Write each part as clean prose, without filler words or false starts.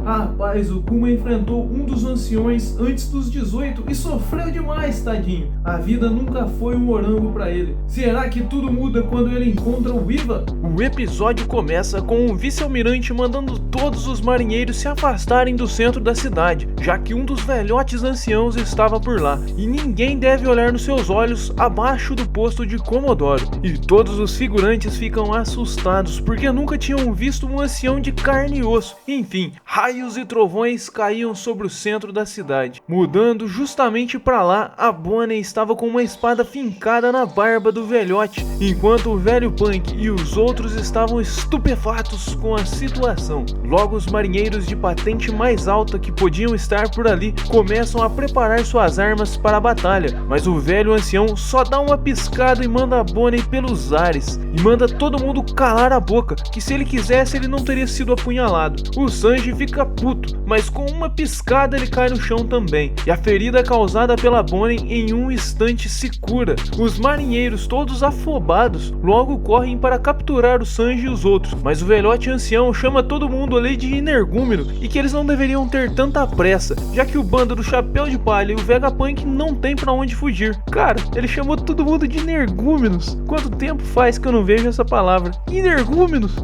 Rapaz, o Kuma enfrentou um dos anciões antes dos 18 e sofreu demais, tadinho. A vida nunca foi um morango pra ele. Será que tudo muda quando ele encontra o Iva? O episódio começa com o vice-almirante mandando todos os marinheiros se afastarem do centro da cidade, já que um dos velhotes anciãos estava por lá, e ninguém deve olhar nos seus olhos abaixo do posto de Comodoro. E todos os figurantes ficam assustados, porque nunca tinham visto um ancião de carne e osso. Enfim, raios e trovões caíam sobre o centro da cidade. Mudando justamente para lá, a Bonnie estava com uma espada fincada na barba do velhote, enquanto o velho Punk e os outros estavam estupefatos com a situação. Logo, os marinheiros de patente mais alta que podiam estar por ali começam a preparar suas armas para a batalha, mas o velho ancião só dá uma piscada e manda a Bonnie pelos ares, e manda todo mundo calar a boca, que se ele quisesse ele não teria sido apunhalado. O Sanji fica puto, mas com uma piscada ele cai no chão também, e a ferida causada pela Bonnie em um instante se cura. Os marinheiros, todos afobados, logo correm para capturar o Sanji e os outros, mas o velhote ancião chama todo mundo ali de energúmeno e que eles não deveriam ter tanta pressa, já que o bando do Chapéu de Palha e o Vegapunk não tem pra onde fugir. Cara, ele chamou todo mundo de energúmenos. Quanto tempo faz que eu não vejo essa palavra? Energúmenos!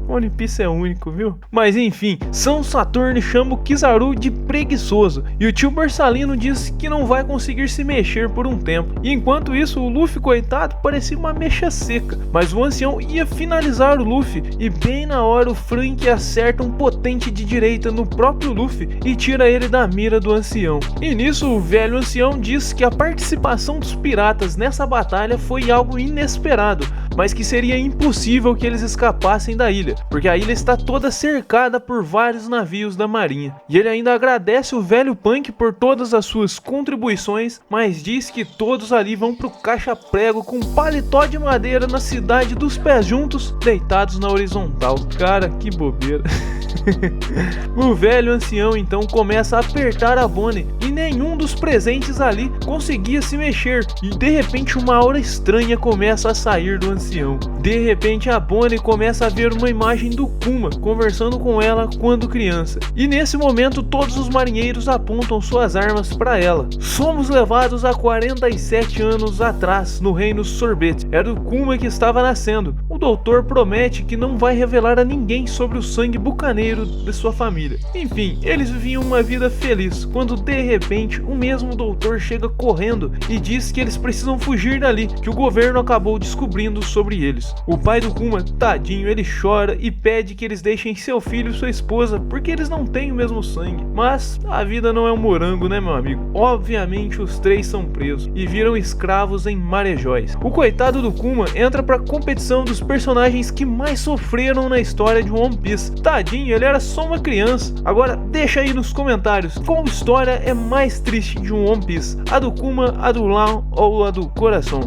One Piece é único, viu? Mas enfim, São Saturno chama o Kizaru de preguiçoso, e o tio Borsalino diz que não vai conseguir se mexer por um tempo. E enquanto isso, o Luffy, coitado, parecia uma mecha seca, mas o ancião ia finalizar o Luffy, e bem na hora o Frank acerta um potente de direita no próprio Luffy e tira ele da mira do ancião. E nisso o velho ancião diz que a participação dos piratas nessa batalha foi algo inesperado, mas que seria impossível que eles escapassem da ilha, porque a ilha está toda cercada por vários navios da marinha. E ele ainda agradece o velho Punk por todas as suas contribuições, mas diz que todos ali vão pro caixa-prego com paletó de madeira na cidade dos pés juntos, deitados na horizontal. Cara, que bobeira. O velho ancião então começa a apertar a Bonnie e nenhum dos presentes ali conseguia se mexer, e de repente uma aura estranha começa a sair do ancião. De repente a Bonnie começa a ver uma imagem do Kuma conversando com ela quando criança, e nesse momento todos os marinheiros apontam suas armas para ela. Somos levados a 47 anos atrás no reino Sorbet. Era o Kuma que estava nascendo. O doutor promete que não vai revelar a ninguém sobre o sangue bucaneiro de sua família. Enfim, eles viviam uma vida feliz, quando de repente o mesmo doutor chega correndo e diz que eles precisam fugir dali, que o governo acabou descobrindo sobre eles. O pai do Kuma, tadinho, ele chora e pede que eles deixem seu filho e sua esposa, porque eles não têm o mesmo sangue. Mas a vida não é um morango, né, meu amigo? Obviamente os três são presos e viram escravos em Marejóis. O coitado do Kuma entra pra competição dos personagens que mais sofreram na história de One Piece. Tadinho, ele era só uma criança. Agora deixa aí nos comentários qual história é mais triste de um One Piece, a do Kuma, a do Law ou a do Coração?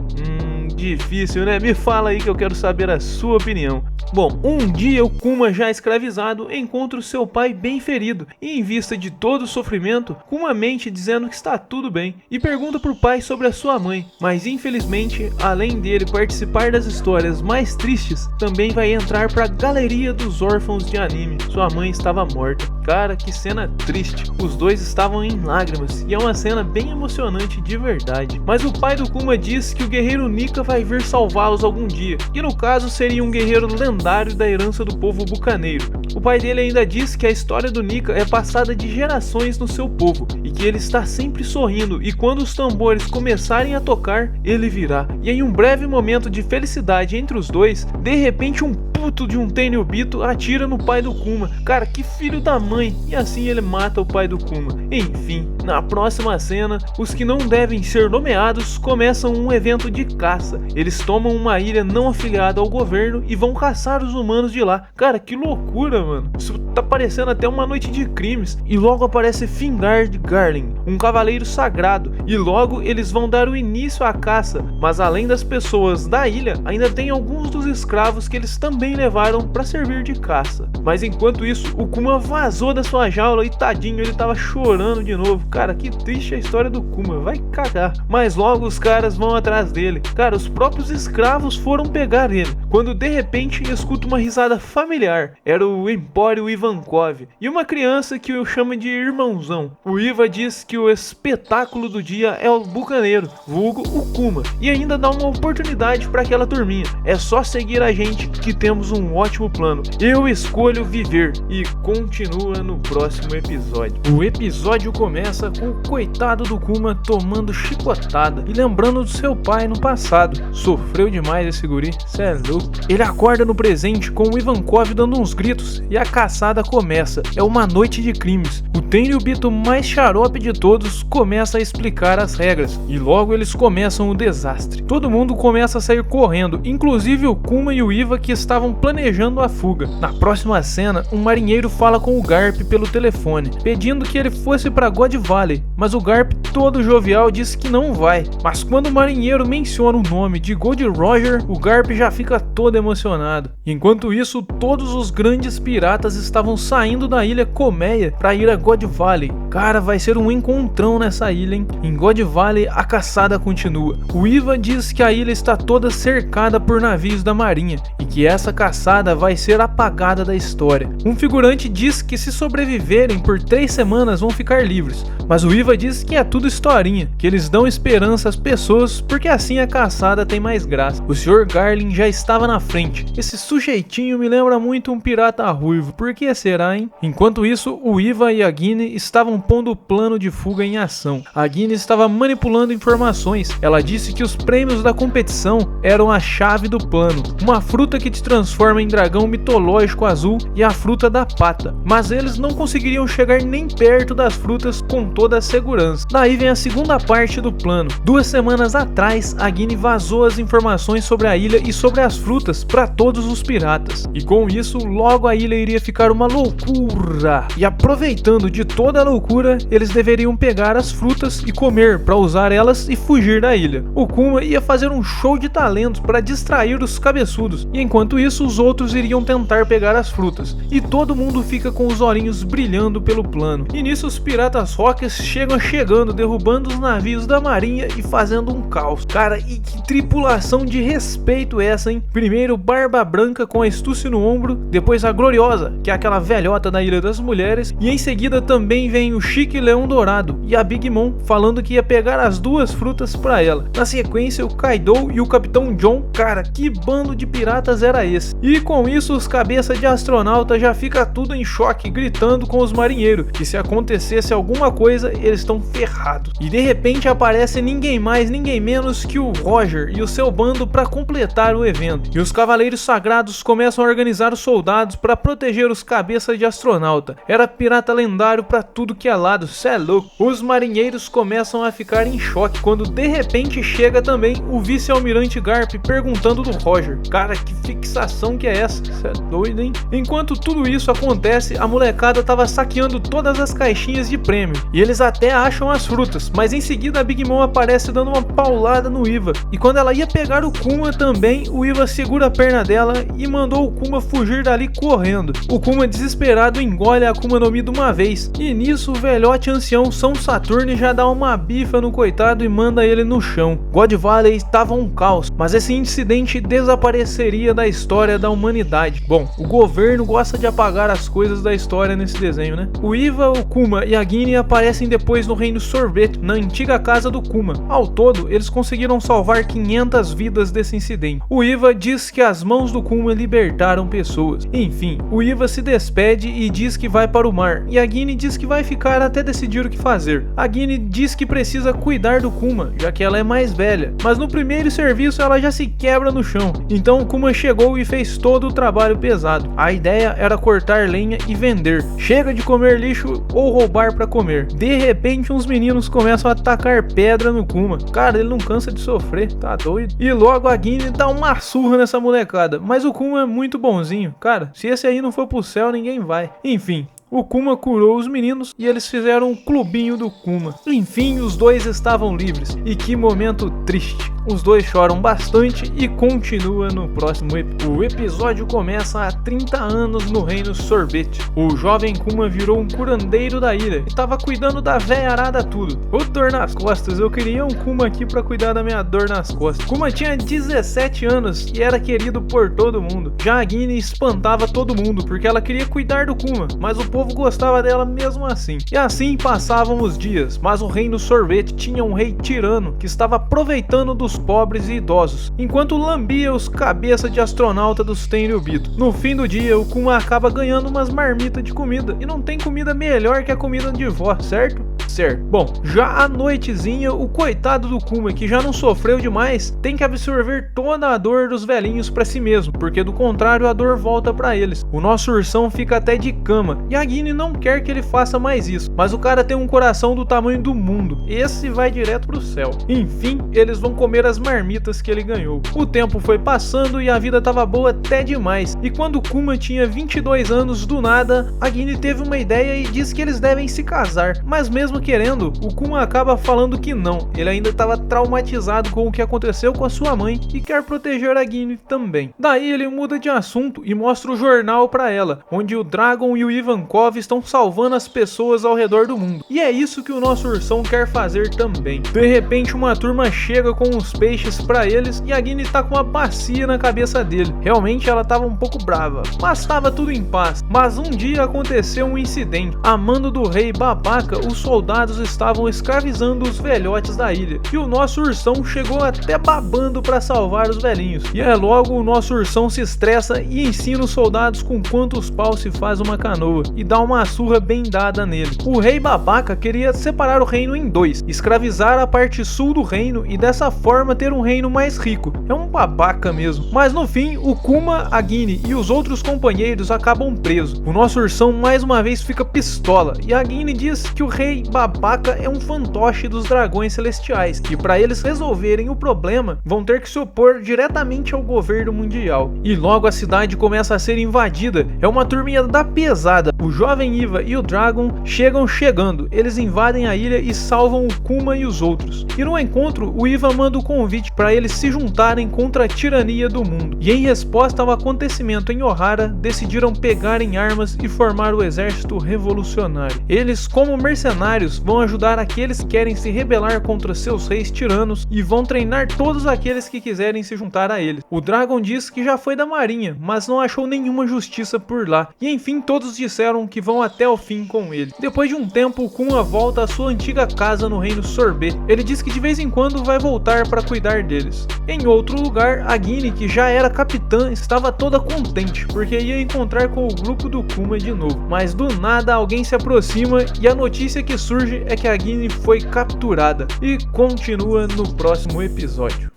Difícil, né? Me fala aí que eu quero saber a sua opinião. Bom, um dia o Kuma, já escravizado, encontra o seu pai bem ferido e, em vista de todo o sofrimento, Kuma mente dizendo que está tudo bem e pergunta pro pai sobre a sua mãe, mas infelizmente, além dele participar das histórias mais tristes, também vai entrar pra galeria dos órfãos de anime. Sua mãe estava morta. Cara, que cena triste. Os dois estavam em lágrimas e é uma cena bem emocionante de verdade. Mas o pai do Kuma diz que o guerreiro Nika vai vir salvá-los algum dia, que no caso seria um guerreiro lendário da herança do povo bucaneiro. O pai dele ainda diz que a história do Nika é passada de gerações no seu povo e que ele está sempre sorrindo, e quando os tambores começarem a tocar, ele virá. E em um breve momento de felicidade entre os dois, de repente um puto de um Tenryubito atira no pai do Kuma. Cara, que filho da mãe! E assim ele mata o pai do Kuma. Enfim, na próxima cena, os que não devem ser nomeados começam um evento de caça. Eles tomam uma ilha não afiliada ao governo e vão caçar os humanos de lá. Cara, que loucura, mano. Isso tá parecendo até uma noite de crimes. E logo aparece Fingard Garling, um cavaleiro sagrado, e logo eles vão dar o início à caça. Mas além das pessoas da ilha, ainda tem alguns dos escravos que eles também levaram para servir de caça. Mas enquanto isso, o Kuma vazou da sua jaula e tadinho, ele tava chorando de novo. Cara, que triste a história do Kuma, vai cagar. Mas logo os caras vão atrás dele. Cara, os próprios escravos foram pegar ele, quando de repente escuta uma risada familiar. Era o Empório Ivankov e uma criança que o chama de irmãozão. O Iva diz que o espetáculo do dia é o bucaneiro, vulgo o Kuma, e ainda dá uma oportunidade para aquela turminha. É só seguir a gente que temos um ótimo plano. Eu escolho viver. E continua no próximo episódio. O episódio começa com o coitado do Kuma tomando chicotada e lembrando do seu pai no passado. Sofreu demais esse guri, cê é louco. Ele acorda no presente com o Ivankov dando uns gritos e a caçada começa. É uma noite de crimes. O Tenryubito mais xarope de todos começa a explicar as regras e logo eles começam o desastre. Todo mundo começa a sair correndo, inclusive o Kuma e o Iva que estavam planejando a fuga. Na próxima cena, um marinheiro fala com o Garp pelo telefone, pedindo que ele fosse para God Valley, mas o Garp, todo jovial, diz que não vai. Mas quando o marinheiro menciona o nome de Gold Roger, o Garp já fica todo emocionado. Enquanto isso, todos os grandes piratas estavam saindo da ilha Colmeia para ir a God Valley. Cara, vai ser um encontrão nessa ilha, hein? Em God Valley, a caçada continua. O Iva diz que a ilha está toda cercada por navios da marinha e que essa caçada vai ser apagada da história. Um figurante diz que se sobreviverem por 3 semanas vão ficar livres, mas o Iva diz que é tudo historinha, que eles dão esperança às pessoas porque assim a caçada tem mais graça. O Sr. Garlin já estava na frente. Esse sujeitinho me lembra muito um pirata ruivo, por que será, hein? Enquanto isso, o Iva e a Guine estavam pondo o plano de fuga em ação. A Guine estava manipulando informações. Ela disse que os prêmios da competição eram a chave do plano, uma fruta que te transforma em dragão mitológico azul e a fruta da pata, mas eles não conseguiriam chegar nem perto das frutas com toda a segurança. Daí vem a segunda parte do plano. 2 semanas atrás, a Guine vazou as informações sobre a ilha e sobre as frutas para todos os piratas, e com isso logo a ilha iria ficar uma loucura, e aproveitando de toda a loucura, eles deveriam pegar as frutas e comer para usar elas e fugir da ilha. O Kuma ia fazer um show de talentos para distrair os cabeçudos, e enquanto isso os outros iriam tentar pegar as frutas, e todo mundo fica com os olhinhos brilhando pelo plano. E nisso os piratas rockers chegando, derrubando os navios da marinha e fazendo um caos. Cara, e que tripulação de respeito essa, hein? Primeiro Barba Branca com a astúcia no ombro, depois a Gloriosa, que é aquela velhota da Ilha das Mulheres, e em seguida também vem o Chique Leão Dourado e a Big Mom falando que ia pegar as 2 frutas pra ela. Na sequência o Kaido e o Capitão John. Cara, que bando de piratas era esse? E com isso os cabeças de astronauta já fica tudo em choque, gritando com os marinheiros que se acontecesse alguma coisa eles estão ferrados. E de repente aparece ninguém mais, ninguém menos que o Roger e o seu bando para completar o evento. E os Cavaleiros Sagrados começam a organizar os soldados para proteger os cabeças de astronauta. Era pirata lendário para tudo que é lado, cê é louco. Os marinheiros começam a ficar em choque quando de repente chega também o vice-almirante Garp perguntando do Roger. Cara, que fixação que é essa? Cê é doido, hein? Enquanto tudo isso acontece, a molecada tava saqueando todas as caixinhas de prêmio e eles até acham as frutas, mas em seguida a Big Mom aparece dando uma paulada no Iva, e quando ela ia pegar o Kuma também, o Iva segura a perna dela e mandou o Kuma fugir dali correndo. O Kuma desesperado engole a Akuma no Mi de uma vez, e nisso o velhote ancião São Saturno já dá uma bifa no coitado e manda ele no chão. God Valley estava um caos, mas esse incidente desapareceria da história da humanidade. Bom, o governo gosta de apagar as coisas da história nesse desenho, né? O Iva, o Kuma e a Guine aparecem depois no Reino Sorvete, na antiga casa do Kuma. Ao todo, eles conseguiram salvar 500 vidas desse incidente. O Iva diz que as mãos do Kuma libertaram pessoas. Enfim, o Iva se despede e diz que vai para o mar, e a Guine diz que vai ficar até decidir o que fazer. A Guine diz que precisa cuidar do Kuma, já que ela é mais velha, mas no primeiro serviço ela já se quebra no chão. Então o Kuma chegou e fez todo o trabalho pesado. A ideia era cortar lenha e vender. Chega de comer lixo ou roubar para comer. De repente uns meninos começam a atacar pedra no Kuma. Cara, ele não cansa de sofrer, tá doido? E logo a Guine dá uma surra nessa molecada, mas o Kuma é muito bonzinho. Cara, se esse aí não for pro céu, ninguém vai. Enfim, o Kuma curou os meninos e eles fizeram um clubinho do Kuma. Enfim, os dois estavam livres. E que momento triste. Os dois choram bastante e continua no próximo episódio. O episódio começa há 30 anos no reino Sorbete. O jovem Kuma virou um curandeiro da ilha e tava cuidando da véia arada tudo. Ô dor nas costas, eu queria um Kuma aqui pra cuidar da minha dor nas costas. Kuma tinha 17 anos e era querido por todo mundo. Já a Guine espantava todo mundo porque ela queria cuidar do Kuma, mas o povo gostava dela mesmo assim. E assim passavam os dias, mas o reino Sorbete tinha um rei tirano que estava aproveitando dos pobres e idosos, enquanto lambia os cabeças de astronauta dos Tenryubito. No fim do dia, o Kuma acaba ganhando umas marmitas de comida, e não tem comida melhor que a comida de vó, certo? Certo. Bom, já à noitezinha, o coitado do Kuma, que já não sofreu demais, tem que absorver toda a dor dos velhinhos pra si mesmo, porque do contrário a dor volta pra eles. O nosso ursão fica até de cama, e a Guine não quer que ele faça mais isso, mas o cara tem um coração do tamanho do mundo, esse vai direto pro céu. Enfim, eles vão comer as marmitas que ele ganhou. O tempo foi passando e a vida tava boa até demais, e quando o Kuma tinha 22 anos, do nada, a Guine teve uma ideia e disse que eles devem se casar, mas mesmo querendo, o Kuma acaba falando que não, ele ainda estava traumatizado com o que aconteceu com a sua mãe e quer proteger a Guine também. Daí ele muda de assunto e mostra o jornal pra ela, onde o Dragon e o Ivankov estão salvando as pessoas ao redor do mundo. E é isso que o nosso ursão quer fazer também. De repente uma turma chega com uns peixes pra eles e a Guine tá com uma bacia na cabeça dele. Realmente ela tava um pouco brava, mas tava tudo em paz. Mas um dia aconteceu um incidente. A mando do rei babaca, os soldados estavam escravizando os velhotes da ilha, e o nosso ursão chegou até babando para salvar os velhinhos. E é logo o nosso ursão se estressa e ensina os soldados com quantos paus se faz uma canoa, e dá uma surra bem dada nele. O rei babaca queria separar o reino em dois, escravizar a parte sul do reino e dessa forma ter um reino mais rico. É um babaca mesmo. Mas no fim, o Kuma, a Guine e os outros companheiros acabam presos. O nosso ursão mais uma vez fica pistola, e a Guine diz que o rei babaca é um fantoche dos dragões celestiais, e para eles resolverem o problema, vão ter que se opor diretamente ao governo mundial. E logo a cidade começa a ser invadida. É uma turminha da pesada. O jovem Iva e o Dragon chegando. Eles invadem a ilha e salvam o Kuma e os outros. E no encontro, o Iva manda o convite para eles se juntarem contra a tirania do mundo. E em resposta ao acontecimento em Ohara, decidiram pegar em armas e formar o exército revolucionário. Eles, como mercenários, vão ajudar aqueles que querem se rebelar contra seus reis tiranos e vão treinar todos aqueles que quiserem se juntar a eles. O Dragon diz que já foi da marinha, mas não achou nenhuma justiça por lá. E enfim, todos disseram que vão até o fim com ele. Depois de um tempo, o Kuma volta à sua antiga casa no reino Sorbete. Ele diz que de vez em quando vai voltar para cuidar deles. Em outro lugar, a Guine, que já era capitã, estava toda contente, porque ia encontrar com o grupo do Kuma de novo. Mas do nada alguém se aproxima e a notícia que surge é que a Guine foi capturada. E continua no próximo episódio.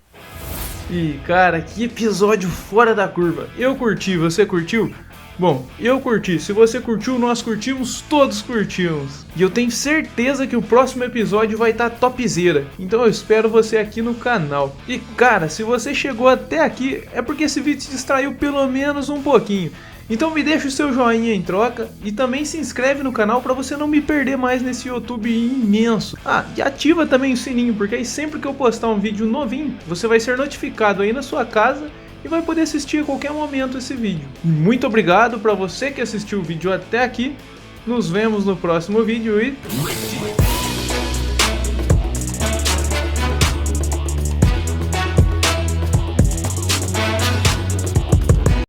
E cara, que episódio fora da curva. Eu curti, você curtiu? Bom, eu curti. Se você curtiu, nós curtimos, todos curtimos. E eu tenho certeza que o próximo episódio vai estar topzera. Então eu espero você aqui no canal. E cara, se você chegou até aqui, é porque esse vídeo te distraiu pelo menos um pouquinho. Então me deixa o seu joinha em troca e também se inscreve no canal para você não me perder mais nesse YouTube imenso. Ah, e ativa também o sininho, porque aí sempre que eu postar um vídeo novinho, você vai ser notificado aí na sua casa e vai poder assistir a qualquer momento esse vídeo. Muito obrigado para você que assistiu o vídeo até aqui. Nos vemos no próximo vídeo e...